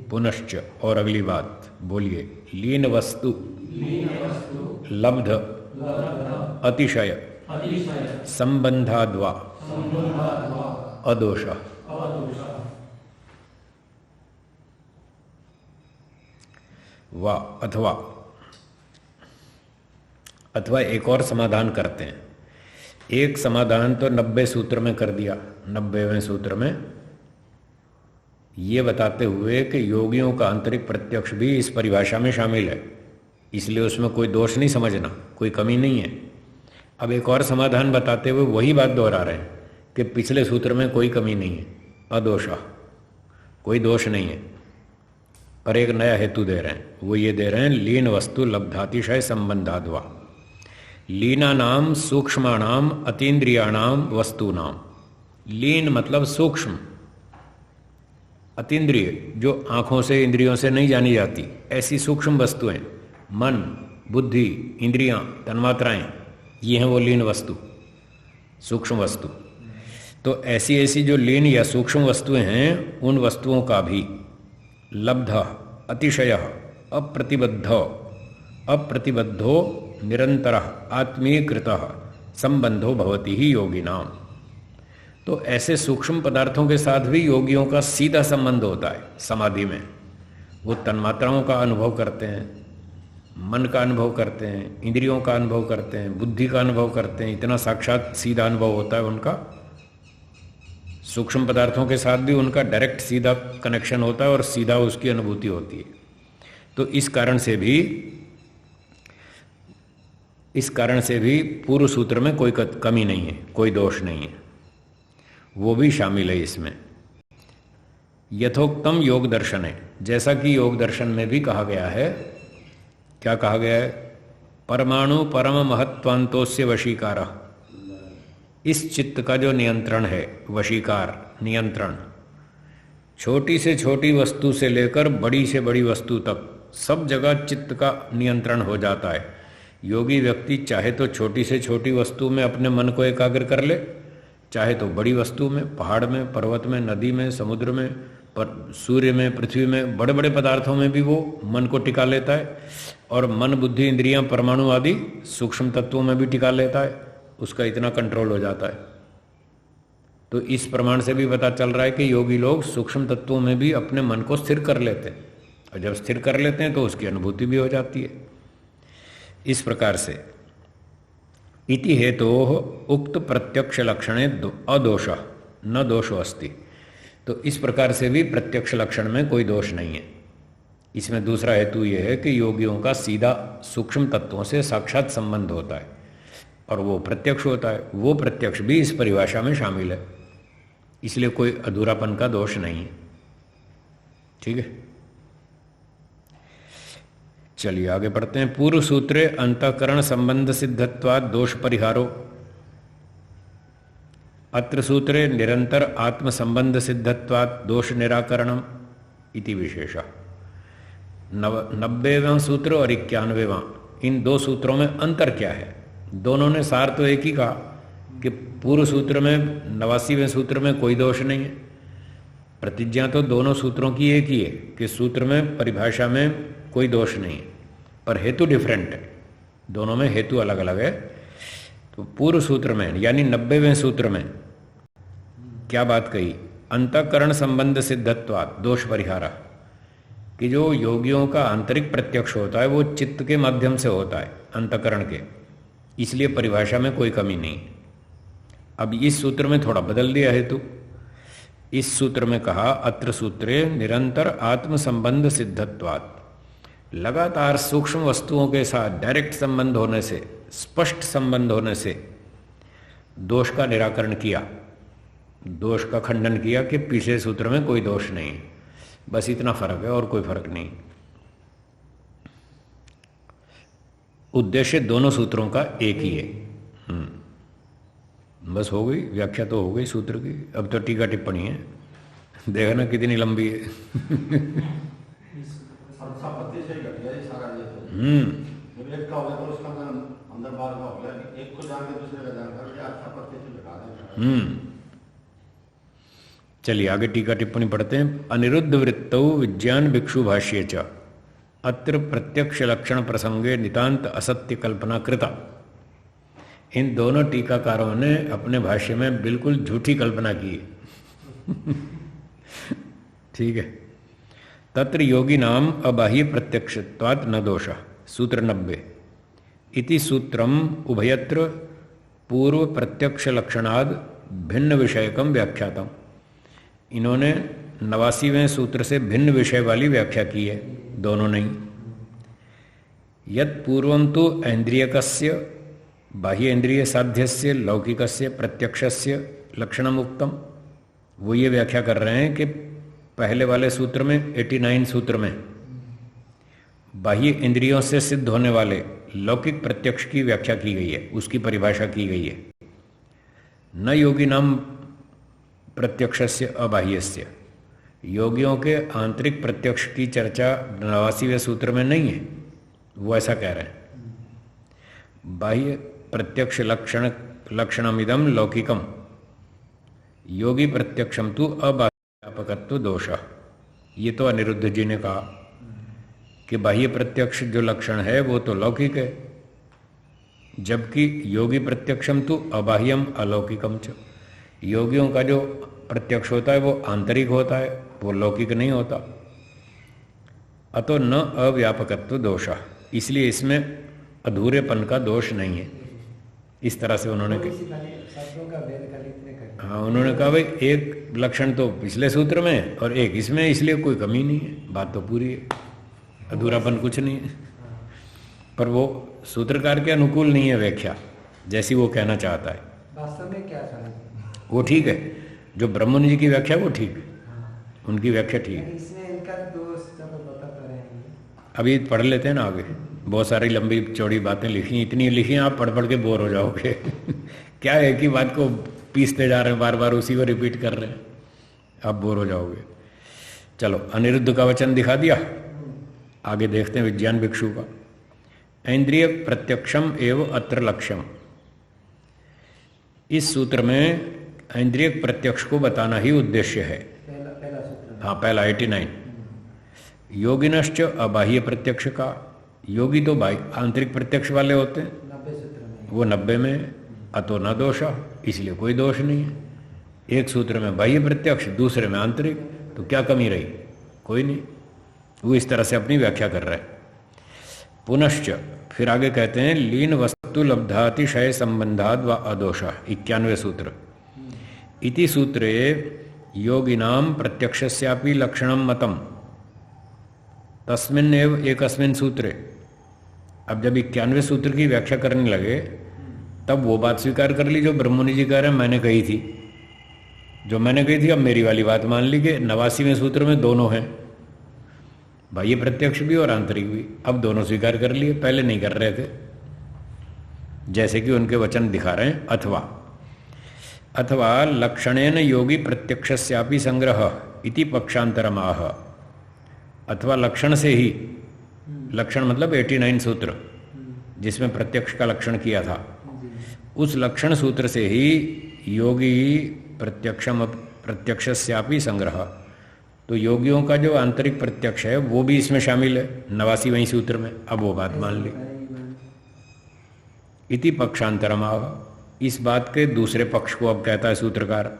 पुनश्च, और अगली बात बोलिए। लीन वस्तु लब्ध अतिशय संबंधाद्वा अदोष। वा अथवा अथवा एक और समाधान करते हैं। एक समाधान तो 90 सूत्र में कर दिया। 90वें सूत्र में ये बताते हुए कि योगियों का आंतरिक प्रत्यक्ष भी इस परिभाषा में शामिल है, इसलिए उसमें कोई दोष नहीं समझना, कोई कमी नहीं है। अब एक और समाधान बताते हुए वही बात दोहरा रहे हैं कि पिछले सूत्र में कोई कमी नहीं है, अदोषा, कोई दोष नहीं है, पर एक नया हेतु दे रहे हैं। वो ये दे रहे हैं, लीन वस्तु लब्धातिशय संबंधाद्वा। लीना नाम सूक्ष्माणाम अतीन्द्रियाणाम वस्तूनाम। लीन मतलब सूक्ष्म, अतीन्द्रिय जो आँखों से इंद्रियों से नहीं जानी जाती, ऐसी सूक्ष्म वस्तुएं, मन, बुद्धि, इंद्रियां, तन्मात्राएं, ये हैं वो लीन वस्तु, सूक्ष्म वस्तु। तो ऐसी ऐसी जो लीन या सूक्ष्म वस्तुएं हैं, उन वस्तुओं का भी लब्ध अतिशय अप्रतिबद्धो निरंतर आत्मीकृत संबंधो भवति ही योगिनाम। तो ऐसे सूक्ष्म पदार्थों के साथ भी योगियों का सीधा संबंध होता है समाधि में। वो तन्मात्राओं का अनुभव करते हैं, मन का अनुभव करते हैं, इंद्रियों का अनुभव करते हैं, बुद्धि का अनुभव करते हैं। इतना साक्षात सीधा अनुभव होता है उनका। सूक्ष्म पदार्थों के साथ भी उनका डायरेक्ट सीधा कनेक्शन होता है और सीधा उसकी अनुभूति होती है। तो इस कारण से भी पूर्व सूत्र में कोई कमी नहीं है, कोई दोष नहीं है, वो भी शामिल है इसमें। यथोक्तम योग दर्शन है, जैसा कि योग दर्शन में भी कहा गया है। क्या कहा गया है? परमाणु परम महत्वांतोस्य वशीकार। इस चित्त का जो नियंत्रण है, वशीकार नियंत्रण, छोटी से छोटी वस्तु से लेकर बड़ी से बड़ी वस्तु तक सब जगह चित्त का नियंत्रण हो जाता है। योगी व्यक्ति चाहे तो छोटी से छोटी वस्तु में अपने मन को एकाग्र कर ले, चाहे तो बड़ी वस्तु में, पहाड़ में, पर्वत में, नदी में, समुद्र में, सूर्य में, पृथ्वी में, बड़े बड़े पदार्थों में भी वो मन को टिका लेता है। और मन, बुद्धि, इंद्रियां, परमाणु आदि सूक्ष्म तत्वों में भी टिका लेता है, उसका इतना कंट्रोल हो जाता है। तो इस प्रमाण से भी पता चल रहा है कि योगी लोग सूक्ष्म तत्वों में भी अपने मन को स्थिर कर लेते हैं, और जब स्थिर कर लेते हैं तो उसकी अनुभूति भी हो जाती है। इस प्रकार से इति हेतोः उक्त प्रत्यक्ष लक्षणे अदोष न दोषो अस्ति। तो इस प्रकार से भी प्रत्यक्ष लक्षण में कोई दोष नहीं है। इसमें दूसरा हेतु यह है कि योगियों का सीधा सूक्ष्म तत्वों से साक्षात संबंध होता है और वो प्रत्यक्ष होता है। वो प्रत्यक्ष भी इस परिभाषा में शामिल है, इसलिए कोई अधूरापन का दोष नहीं है। ठीक है, चलिए आगे बढ़ते हैं। पूर्व सूत्रे अंतःकरण संबंध सिद्धत्वात् दोष परिहारो, अत्र सूत्रे निरंतर आत्म संबंध सिद्धत्वात् दोष निराकरणम इति विशेषः। 90वें सूत्र और 91वां, इन दो सूत्रों में अंतर क्या है? दोनों ने सार तो एक ही कहा कि पूर्व सूत्र में 89वें सूत्र में कोई दोष नहीं है। प्रतिज्ञा तो दोनों सूत्रों की एक ही है कि सूत्र में परिभाषा में कोई दोष नहीं है, पर हेतु डिफरेंट है, दोनों में हेतु अलग अलग है। तो पूर्व सूत्र में यानी 90वें सूत्र में क्या बात कही? अंतःकरण संबंध सिद्धत्वात् दोष परिहारा, कि जो योगियों का आंतरिक प्रत्यक्ष होता है वो चित्त के माध्यम से होता है, अंतःकरण के, इसलिए परिभाषा में कोई कमी नहीं। अब इस सूत्र में थोड़ा बदल दिया हेतु। इस सूत्र में कहा अत्र सूत्रे निरंतर आत्म संबंध सिद्धत्वात्, लगातार सूक्ष्म वस्तुओं के साथ डायरेक्ट संबंध होने से, स्पष्ट संबंध होने से दोष का निराकरण किया, दोष का खंडन किया कि पिछले सूत्र में कोई दोष नहीं है। बस इतना फर्क है और कोई फर्क नहीं। उद्देश्य दोनों सूत्रों का एक ही है। बस हो गई व्याख्या, तो हो गई सूत्र की। अब तो टीका टिप्पणी है, देखना कितनी लंबी है। चलिए आगे टीका टिप्पणी पढ़ते हैं। अनिरुद्ध वृत्तौ विज्ञान भिक्षु भाष्ये च अत्र प्रत्यक्ष लक्षण प्रसंगे नितांत असत्य कल्पना कृता। इन दोनों टीकाकारों ने अपने भाष्य में बिल्कुल झूठी कल्पना की है। ठीक है। तत्र योगी नाम अबाह्य प्रत्यक्षत्वात् न दोष। सूत्र 90 इति सूत्रम उभयत्र पूर्व प्रत्यक्ष लक्षणाद भिन्न विषयकम व्याख्यातम। इन्होंने 89वें सूत्र से भिन्न विषय वाली व्याख्या की है, दोनों नहीं। यत् पूर्वं तो ऐन्द्रियकस्य बाह्य इंद्रिय साध्यस्य लौकिकस्य प्रत्यक्षस्य लक्षणम उक्तम, वो ये व्याख्या कर रहे हैं कि पहले वाले सूत्र में 89 सूत्र में बाह्य इंद्रियों से सिद्ध होने वाले लौकिक प्रत्यक्ष की व्याख्या की गई है, उसकी परिभाषा की गई है। न योगी नाम प्रत्यक्षस्य अबाह्यस्य, योगियों के आंतरिक प्रत्यक्ष की चर्चा 89वें सूत्र में नहीं है, वो ऐसा कह रहे हैं। बाह्य प्रत्यक्ष लक्षणमिदम लौकिकम योगी प्रत्यक्षम तो अव्यापकत्व दोष। ये तो अनिरुद्ध जी ने कहा कि बाह्य प्रत्यक्ष जो लक्षण है वो तो लौकिक है, जबकि योगी प्रत्यक्षम तो अबाह्यम अलौकिकम च, योगियों का जो प्रत्यक्ष होता है वो आंतरिक होता है, वो लौकिक नहीं होता। अतो न अव्यापकत्व दोष, इसलिए इसमें अधूरेपन का दोष नहीं है। इस तरह से उन्होंने हाँ, उन्होंने कहा भाई एक लक्षण तो पिछले सूत्र में और एक इसमें, इसलिए कोई कमी नहीं है, बात तो पूरी है, अधूरापन कुछ नहीं है। पर वो सूत्रकार के अनुकूल नहीं है व्याख्या, जैसी वो कहना चाहता है। वास्तव में क्या था वो ठीक है, जो ब्रह्मनि जी की व्याख्या वो ठीक है, उनकी व्याख्या ठीक है। इसमें इनका दोष जब बता तो रहे हैं, अभी पढ़ लेते हैं ना आगे, बहुत सारी लंबी चौड़ी बातें लिखी, इतनी लिखी आप पढ़ पढ़ के बोर हो जाओगे। क्या है कि बात को पीसते जा रहे हैं, बार बार उसी को रिपीट कर रहे हैं, आप बोर हो जाओगे। चलो अनिरुद्ध का वचन दिखा दिया, आगे देखते हैं विज्ञान भिक्षु का। इंद्रिय प्रत्यक्षम एवं अत्र लक्ष्यम, इस सूत्र में इंद्रिय प्रत्यक्ष को बताना ही उद्देश्य है। पहला सूत्र, हाँ पहला 89। योगिनश्च अबाह्य प्रत्यक्ष का, योगी तो आंतरिक प्रत्यक्ष वाले होते हैं, 90 सूत्र में वो 90 में। अतो न दोष, इसलिए कोई दोष नहीं है। एक सूत्र में बाह्य प्रत्यक्ष, दूसरे में आंतरिक, तो क्या कमी रही? कोई नहीं। वो इस तरह से अपनी व्याख्या कर रहा है। पुनश्च फिर आगे कहते हैं लीन वस्तु लब्धातिशय संबंधाद व अदोष, 91वें सूत्र। इति सूत्रे योगिनाम प्रत्यक्षस्यापि लक्षणम मतम तस्मिन् एव एकस्मिन् सूत्रे। अब जब 91वें सूत्र की व्याख्या करने लगे तब वो बात स्वीकार कर ली जो ब्रह्मनि जी कह रहे हैं मैंने कही थी, जो मैंने कही थी अब मेरी वाली बात मान ली कि 89वें सूत्र में दोनों हैं, बाह्य प्रत्यक्ष भी और आंतरिक भी। अब दोनों स्वीकार कर लिए, पहले नहीं कर रहे थे, जैसे कि उनके वचन दिखा रहे हैं। अथवा लक्षणेन योगी प्रत्यक्षस्यापि संग्रह इति पक्षांतरमाह, अथवा लक्षण से ही, लक्षण मतलब 89 सूत्र जिसमें प्रत्यक्ष का लक्षण किया था, उस लक्षण सूत्र से ही योगी प्रत्यक्षस्यापि संग्रह, तो योगियों का जो आंतरिक प्रत्यक्ष है वो भी इसमें शामिल है 89वें सूत्र में। अब वो बात मान ली। इति पक्षांतरमाह, इस बात के दूसरे पक्ष को अब कहता है सूत्रकार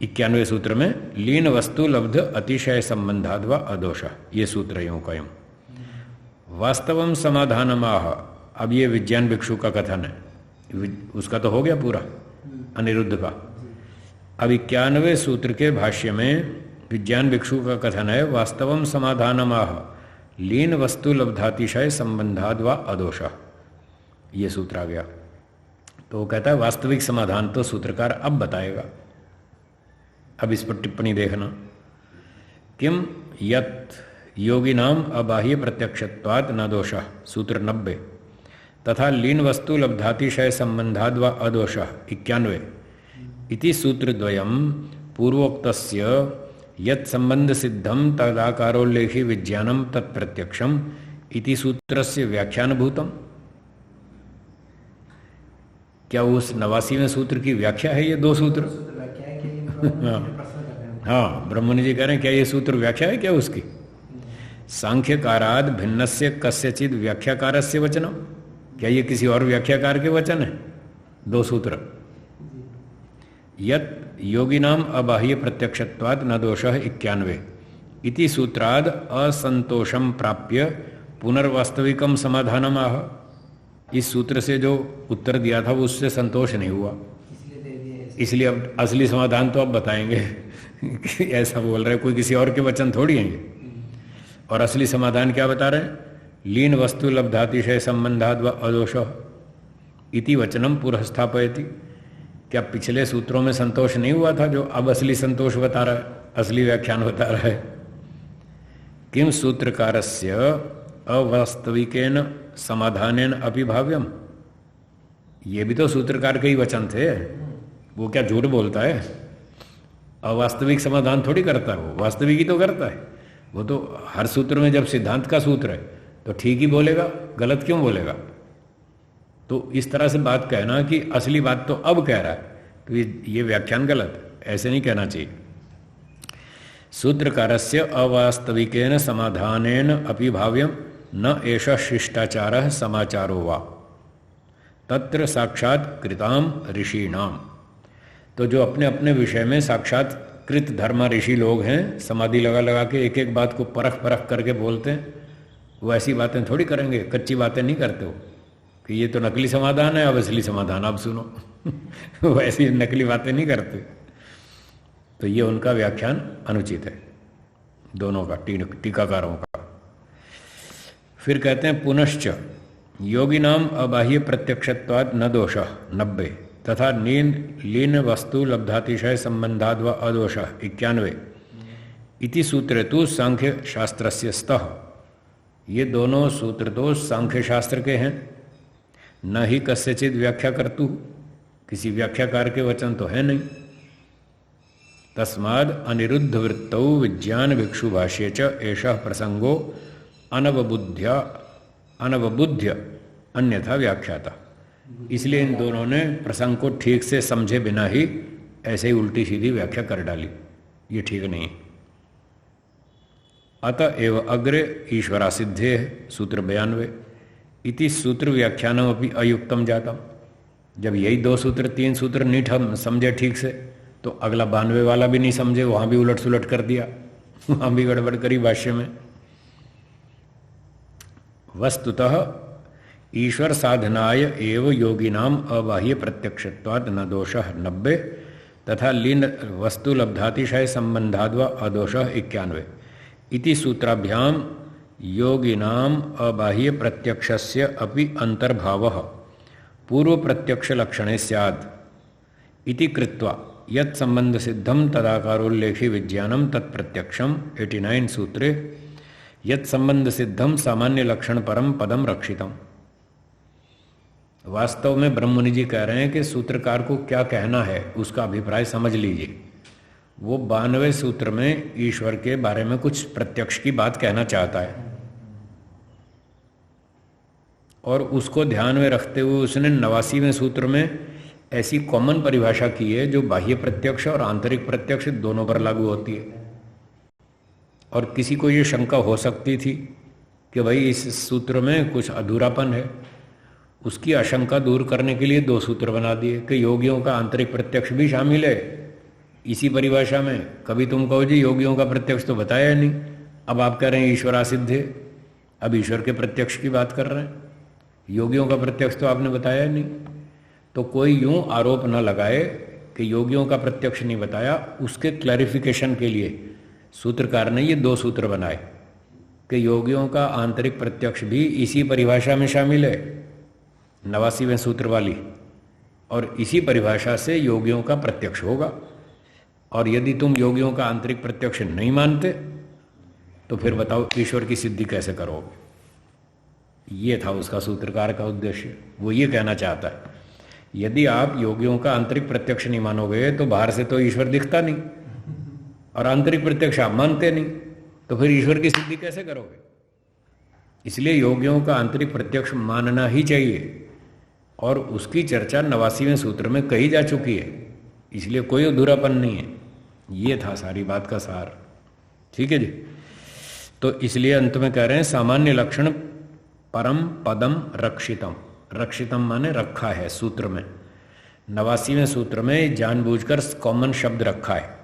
91वें सूत्र में, लीन वस्तु लब्ध अतिशय संबंधाद व अदोष, ये सूत्र यूं कयम वास्तवम समाधानमाह। अब ये विज्ञान भिक्षु का कथन है, उसका तो हो गया पूरा अनिरुद्ध का। अब 91वें सूत्र के भाष्य में विज्ञान भिक्षु का कथन है वास्तवम समाधानमाह लीन वस्तु लब्धातिशय संबंधाद व अदोष, ये सूत्र आ गया। तो वो कहता है वास्तविक समाधान तो सूत्रकार अब बताएगा। अब इस पर टिप्पणी देखना। किम यत् योगिनाम अबाह्य प्रत्यक्षत्वात् न दोष, सूत्र 90, तथा लीन वस्तु लब्धातिशय संबंधाद व अदोष 91, इति सूत्रद्वयम् पूर्वोक्तस्य यत् संबंध सिद्धम तदाकारोल्लेखी विज्ञानम तत्प्रत्यक्षम इति सूत्रस्य व्याख्यानभूतम। क्या उस 89वें सूत्र की व्याख्या है ये दो सूत्र? व्याख्या है कि हाँ, ब्रह्मनि जी कह रहे हैं क्या ये सूत्र व्याख्या है क्या उसकी? सांख्यकाराद भिन्नस्य कस्यचिद व्याख्याकारस्य वचनम, क्या ये किसी और व्याख्याकार के वचन है? दो सूत्र। यत योगिनाम अबाह्य प्रत्यक्षत्वाद न दोषः 91 इति सूत्राद असंतोषम प्राप्य पुनर्वास्तविकम समाधानम आह। इस सूत्र से जो उत्तर दिया था वो उससे संतोष नहीं हुआ, इसलिए दे दिए ऐसे। इसलिए अब असली समाधान तो अब बताएंगे कि ऐसा बोल रहे, कोई किसी और के वचन थोड़ी हैं ये। और असली समाधान क्या बता रहे हैं? लीन वस्तु लब्धातिशय संबंधाद व अदोष इति वचनम पुरः स्थापयति। क्या पिछले सूत्रों में संतोष नहीं हुआ था जो अब असली संतोष बता रहा है, असली व्याख्यान बता रहा है? किम सूत्रकारस्य अवास्तविकेन समाधानेन अपि भाव्यम, ये भी तो सूत्रकार के ही वचन थे, वो क्या झूठ बोलता है? अवास्तविक समाधान थोड़ी करता है, वो वास्तविक ही तो करता है। वो तो हर सूत्र में जब सिद्धांत का सूत्र है तो ठीक ही बोलेगा, गलत क्यों बोलेगा? तो इस तरह से बात कहना कि असली बात तो अब कह रहा है, तो ये व्याख्यान गलत है, ऐसे नहीं कहना चाहिए। सूत्रकारस्य अवास्तविकेन समाधानेन अपि भाव्यम न एषः शिष्टाचारः समाचारो वा तत्र साक्षात कृताम ऋषिणाम। तो जो अपने अपने विषय में साक्षात कृत धर्मा ऋषि लोग हैं, समाधि लगा लगा के एक एक बात को परख परख करके बोलते हैं, वो ऐसी बातें थोड़ी करेंगे, कच्ची बातें नहीं करते हो कि ये तो नकली समाधान है, अब असली समाधान आप सुनो वो ऐसी नकली बातें नहीं करते। तो ये उनका व्याख्यान अनुचित है, दोनों का, टीकाकारों का। फिर कहते हैं पुनश्च योगिनाम अबाह्य प्रत्यक्षत्वाद न दोषः 90 तथा लीन वस्तु लब्धातिशय संबंधाद व अदोषः 91 इति सूत्र तो सांख्य शास्त्रस्य स्तः। ये दोनों सूत्र तो सांख्य शास्त्र के हैं, न ही कस्यचित व्याख्या करतु, किसी व्याख्याकार के वचन तो है नहीं। तस्माद् अनिरुद्ध वृत्तौ विज्ञान भिक्षु भाष्ये च एषः प्रसंगो अनवबुद्ध्य अन्यथा व्याख्याता। इसलिए इन दोनों ने प्रसंग को ठीक से समझे बिना ही ऐसे ही उल्टी सीधी व्याख्या कर डाली, ये ठीक नहीं है। अतएव अग्रे ईश्वरा सिद्धे सूत्र 92 इति सूत्र व्याख्यानम अपनी अयुक्तम जातम। जब यही दो सूत्र तीन सूत्र नहीं समझे ठीक से, तो अगला 92 वाला भी नहीं समझे, वहां भी उलट सुलट कर दिया, वहां भी गड़बड़ करी भाष्य में। वस्तुतः ईश्वर साधनाय एव योगिनाम अबाह्य प्रत्यक्षत्वाद न दोषः 90 तथा लीन वस्तु लब्धातिशय संबंधाद व अदोषः 91 इति सूत्राभ्याम योगिनाम अबाह्य प्रत्यक्षस्य अपि अंतर्भावः पूर्व प्रत्यक्ष लक्षणे स्यात् इति कृत्वा यत् संबंध सिद्धम तदाकारोल्लेखी विज्ञानम तत्प्रत्यक्षम 89 सूत्रे यत् संबंध सिद्धम सामान्य लक्षण परम पदम रक्षितम। वास्तव में ब्रह्मनि जी कह रहे हैं कि सूत्रकार को क्या कहना है उसका अभिप्राय समझ लीजिए। वो 92वें सूत्र में ईश्वर के बारे में कुछ प्रत्यक्ष की बात कहना चाहता है, और उसको ध्यान में रखते हुए उसने 89वें सूत्र में ऐसी कॉमन परिभाषा की है जो बाह्य प्रत्यक्ष और आंतरिक प्रत्यक्ष दोनों पर लागू होती है। और किसी को ये शंका हो सकती थी कि भाई इस सूत्र में कुछ अधूरापन है, उसकी आशंका दूर करने के लिए दो सूत्र बना दिए कि योगियों का आंतरिक प्रत्यक्ष भी शामिल है इसी परिभाषा में। कभी तुम कहो जी योगियों का प्रत्यक्ष तो बताया नहीं, अब आप कह रहे हैं ईश्वरा सिद्धे, अब ईश्वर के प्रत्यक्ष की बात कर रहे हैं, योगियों का प्रत्यक्ष तो आपने बताया नहीं। तो कोई यूं आरोप न लगाए कि योगियों का प्रत्यक्ष नहीं बताया, उसके क्लैरिफिकेशन के लिए सूत्रकार ने ये दो सूत्र बनाए कि योगियों का आंतरिक प्रत्यक्ष भी इसी परिभाषा में शामिल है, 89वें सूत्र वाली, और इसी परिभाषा से योगियों का प्रत्यक्ष होगा। और यदि तुम योगियों का आंतरिक प्रत्यक्ष नहीं मानते तो फिर बताओ ईश्वर की सिद्धि कैसे करोगे। ये था उसका सूत्रकार का उद्देश्य। वो ये कहना चाहता है यदि आप योगियों का आंतरिक प्रत्यक्ष नहीं मानोगे तो बाहर से तो ईश्वर दिखता नहीं, और आंतरिक प्रत्यक्ष आप मानते नहीं, तो फिर ईश्वर की सिद्धि कैसे करोगे। इसलिए योगियों का आंतरिक प्रत्यक्ष मानना ही चाहिए, और उसकी चर्चा 89वें सूत्र में कही जा चुकी है, इसलिए कोई अधूरापन नहीं है। ये था सारी बात का सार। ठीक है जी। तो इसलिए अंत में कह रहे हैं सामान्य लक्षण परम पदम रक्षितम। रक्षितम माने रखा है सूत्र में, 89वें सूत्र में जानबूझकर कॉमन शब्द रखा है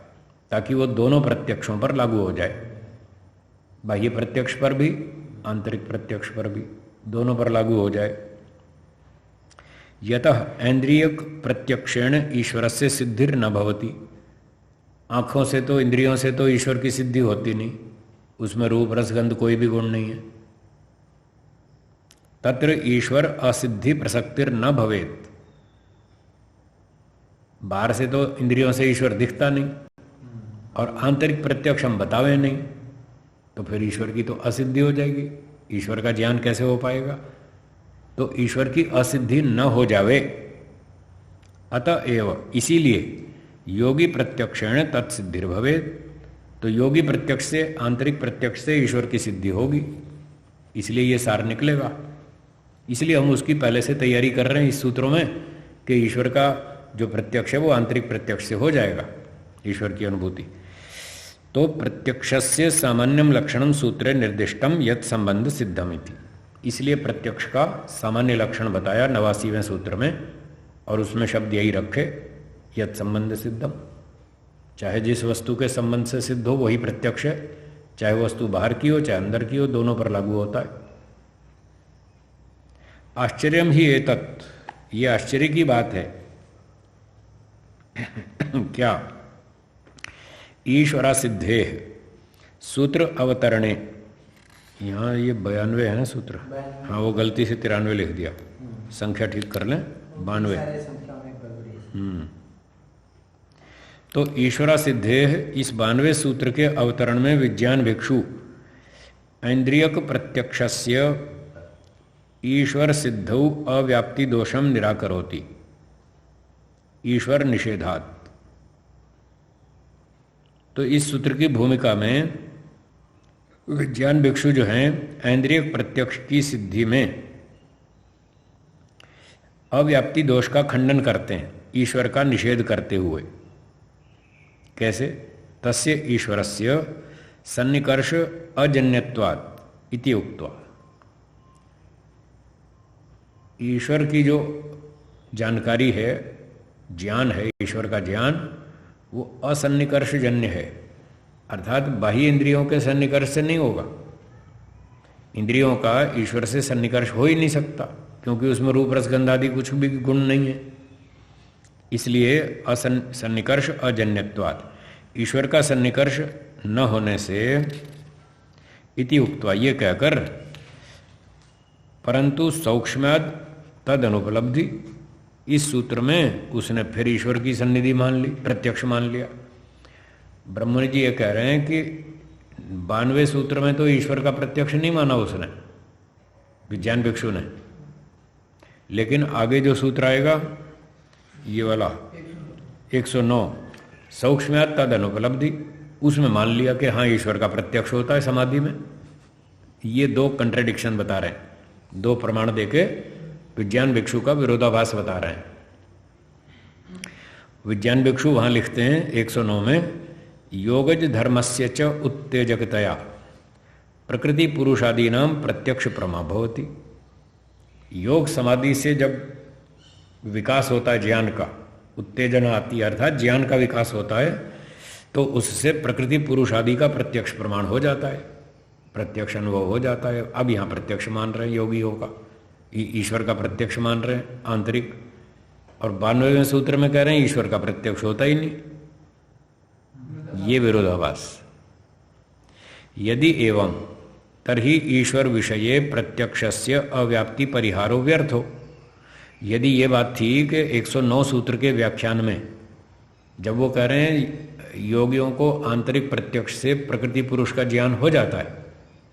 ताकि वो दोनों प्रत्यक्षों पर लागू हो जाए, बाह्य प्रत्यक्ष पर भी आंतरिक प्रत्यक्ष पर भी, दोनों पर लागू हो जाए। यतः ऐन्द्रियक प्रत्यक्षेण ईश्वरस्य सिद्धिर न भवति। आँखों से तो, इंद्रियों से तो ईश्वर की सिद्धि होती नहीं, उसमें रूप रसगंध कोई भी गुण नहीं है। तत्र ईश्वर असिद्धि प्रसक्तिर न भवेत। बाहर से तो इंद्रियों से ईश्वर दिखता नहीं और आंतरिक प्रत्यक्ष हम बतावे नहीं, तो फिर ईश्वर की तो असिद्धि हो जाएगी, ईश्वर का ज्ञान कैसे हो पाएगा? तो ईश्वर की असिद्धि न हो जावे। अतएव इसीलिए योगी प्रत्यक्षेण तत्सिद्धिर भवेत। तो योगी प्रत्यक्ष से, आंतरिक प्रत्यक्ष से ईश्वर की सिद्धि होगी, इसलिए ये सार निकलेगा। इसलिए हम उसकी पहले से तैयारी कर रहे हैं इस सूत्रों में कि ईश्वर का जो प्रत्यक्ष है वो आंतरिक प्रत्यक्ष से हो जाएगा, ईश्वर की अनुभूति। तो प्रत्यक्षस्य सामान्यम लक्षणम सूत्रे निर्दिष्टम यत् संबंध सिद्धमिति। इसलिए प्रत्यक्ष का सामान्य लक्षण बताया 89वें सूत्र में, और उसमें शब्द यही रखे, यत् संबंध सिद्धम। चाहे जिस वस्तु के संबंध से सिद्ध हो वही प्रत्यक्ष है, चाहे वस्तु बाहर की हो चाहे अंदर की हो, दोनों पर लागू होता है। आश्चर्यम ही एतत्, ये आश्चर्य की बात है। क्या? ईश्वरा सिद्धे सूत्र अवतरणे, यहाँ ये 92 है ना सूत्र, हाँ वो गलती से 93 लिख दिया, संख्या ठीक कर लें, 92। तो ईश्वरा सिद्धे, इस 92वें सूत्र के अवतरण में विज्ञान भिक्षु ऐन्द्रियक प्रत्यक्षस्य ईश्वर सिद्धौ अव्याप्ति दोषम निराकरोति ईश्वर निषेधात्। तो इस सूत्र की भूमिका में विज्ञान भिक्षु जो हैं ऐन्द्रिय प्रत्यक्ष की सिद्धि में अव्याप्ति दोष का खंडन करते हैं, ईश्वर का निषेध करते हुए। कैसे? तस्य ईश्वरस्य सन्निकर्ष अजन्यत्वात् इति उक्त्वा। ईश्वर की जो जानकारी है, ज्ञान है, ईश्वर का ज्ञान, वो असन्निकर्ष जन्य है, अर्थात बाह्य इंद्रियों के सन्निकर्ष से नहीं होगा। इंद्रियों का ईश्वर से सन्निकर्ष हो ही नहीं सकता, क्योंकि उसमें रूप रसगंध आदि कुछ भी गुण नहीं है। इसलिए सन्निकर्ष अजन्यत्वात्, ईश्वर का सन्निकर्ष न होने से, इति उक्त्वा, ये कहकर, परंतु सौक्ष्म्याद तद अनुपलब्धि, इस सूत्र में उसने फिर ईश्वर की सन्निधि मान ली, प्रत्यक्ष मान लिया। ब्रह्मणि जी ये कह रहे हैं कि 92वें सूत्र में तो ईश्वर का प्रत्यक्ष नहीं माना उसने, विज्ञान भिक्षु ने, लेकिन आगे जो सूत्र आएगा ये वाला 109 सौक्ष्म्यात् तद अनुपलब्धि, उसमें मान लिया कि हाँ ईश्वर का प्रत्यक्ष होता है समाधि में। ये दो कंट्राडिक्शन बता रहे हैं, दो प्रमाण देके विज्ञान भिक्षु का विरोधाभास बता रहे हैं। विज्ञान भिक्षु वहां लिखते हैं 109 में, योगज धर्मस्य च उत्तेजकतया प्रकृति पुरुषादि नाम प्रत्यक्ष प्रमा भवति। योग समाधि से जब विकास होता है ज्ञान का, उत्तेजना आती है, अर्थात ज्ञान का विकास होता है, तो उससे प्रकृति पुरुष आदि का प्रत्यक्ष प्रमाण हो जाता है, प्रत्यक्ष अनुभव हो जाता है। अब यहाँ प्रत्यक्ष मान रहे हैं योगियों का, ईश्वर का प्रत्यक्ष मान रहे हैं आंतरिक, और 92वें सूत्र में कह रहे हैं ईश्वर का प्रत्यक्ष होता ही नहीं। ये विरोधाभास। यदि एवं तर्हि ईश्वर विषये प्रत्यक्षस्य अव्याप्ति परिहारो व्यर्थो। यदि ये बात थी कि 109 सूत्र के व्याख्यान में जब वो कह रहे हैं योगियों को आंतरिक प्रत्यक्ष से प्रकृति पुरुष का ज्ञान हो जाता है,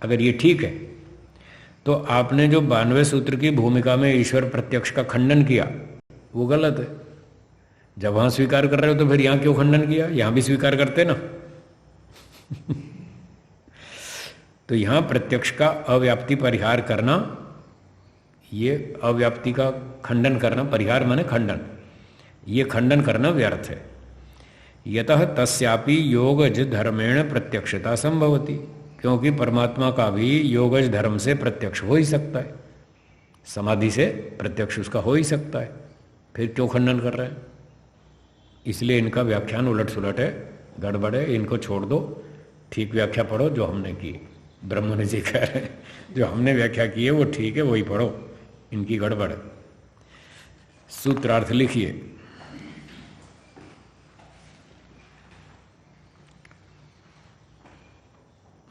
अगर ये ठीक है, तो आपने जो 92वें सूत्र की भूमिका में ईश्वर प्रत्यक्ष का खंडन किया वो गलत है। जब वहां स्वीकार कर रहे हो तो फिर यहां क्यों खंडन किया? यहां भी स्वीकार करते ना। तो यहां प्रत्यक्ष का अव्याप्ति परिहार करना, ये अव्याप्ति का खंडन करना, परिहार माने खंडन, ये खंडन करना व्यर्थ है। यतः तस्यापि योगज धर्मेण प्रत्यक्षता संभवती, क्योंकि परमात्मा का भी योगज धर्म से प्रत्यक्ष हो ही सकता है, समाधि से प्रत्यक्ष उसका हो ही सकता है, फिर क्यों खंडन कर रहे हैं? इसलिए इनका व्याख्यान उलट सुलट है, गड़बड़ है, इनको छोड़ दो, ठीक व्याख्या पढ़ो जो हमने की। ब्रह्मनि जी कह रहे हैं जो हमने व्याख्या की है वो ठीक है, वही पढ़ो, इनकी गड़बड़ है। सूत्रार्थ लिखिए।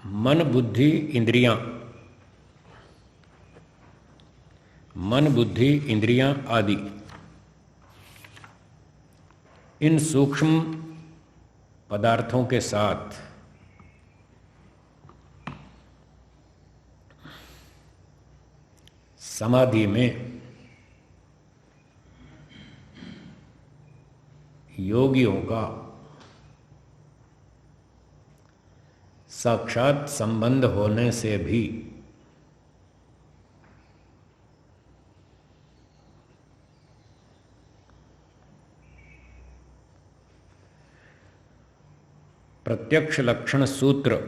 मन बुद्धि इंद्रियां, मन बुद्धि इंद्रियां आदि इन सूक्ष्म पदार्थों के साथ समाधि में योगियों का साक्षात संबंध होने से भी प्रत्यक्ष लक्षण सूत्र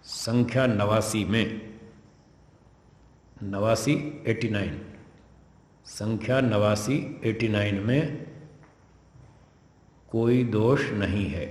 संख्या 89 में 89 संख्या 89 में कोई दोष नहीं है।